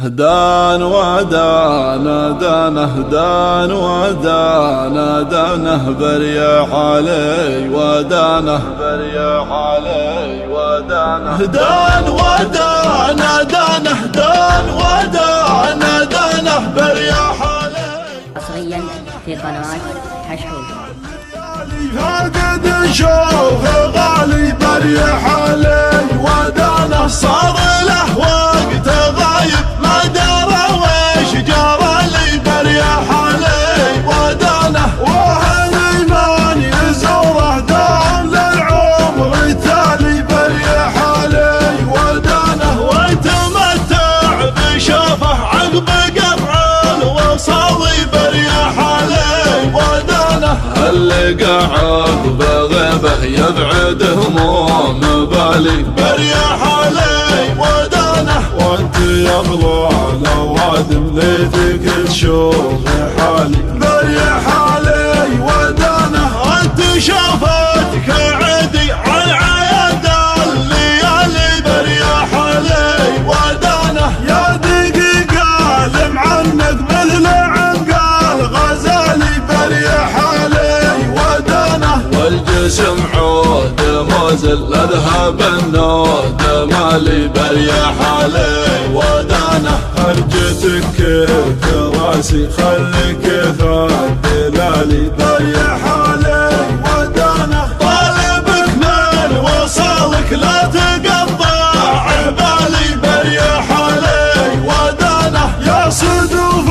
هدان ودانه دانه هدان ودانه دانه بريح علي ودانه بريح علي ودانه هدان ودانه دانه هدان ودانه دانه بريح علي. حصريا في قناة حشحوش. فاقد نشوف غالي بريح علي ودانه صار له وقت غايب ما درى ويش جرى لي بريح علي ودانه وهل من يزوره دام للعمر التالي بريح علي ودانه ويتمتع بشوفه عقب قطع الوصاوي بريح علي ودانه اللي قاعد بغيبه يبعد هموم بالي بريح علي ودانه وانت يغلى لوادم ليتك تشوف حالي بريح علي ودانه انت شوفتك عدي عن عياد الليالي بريح علي ودانه يا دقيقة لم عنك مثل عنقال غزالي بريح علي ودانه والجسم عود موزل اذهب النود مالي بريح علي ودانه هرجتك كيف راسي خليك دلالي بريح علي ودانه طالبك من وصالك لا تقطع عبالي بريح علي ودانه يا صدوف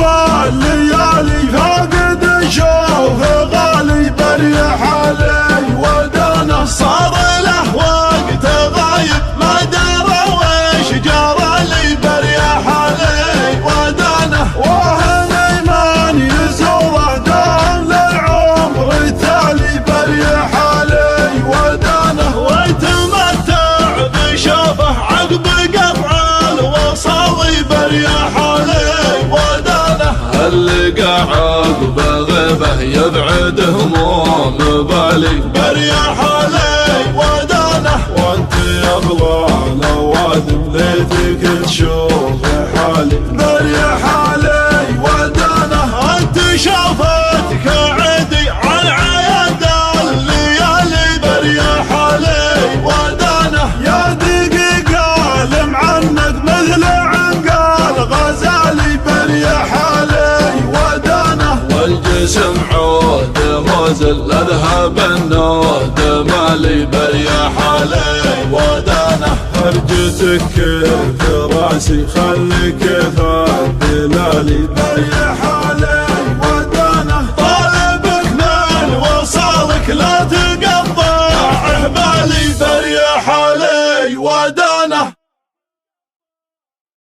الليالي فاقد نشوف غالي بريح علي ودانه صار له وقت غايب ما درى ويش جرى لي بريح علي ودانه وهني من يزوره دام للعمر التالي بريح علي ودانه ويتمتع بشوفه عقب قطع الوصاوي بريح علي ودانه اللي قاعد بغيبه يبعد هموم بالي بريح علي ودانه وانت يغلى لوادم ليتك تشوف حالي بريح علي ودانه انت شوفتك عدي عن عياد الليالي بريح علي ودانه يا دقيقة لم عنك مثل عنقال غزالي بريح علي ودانه والجسم عود موزل اذهب النود مالي بريح علي ودانه هرجتك كيف راسي خليك دلالي بريح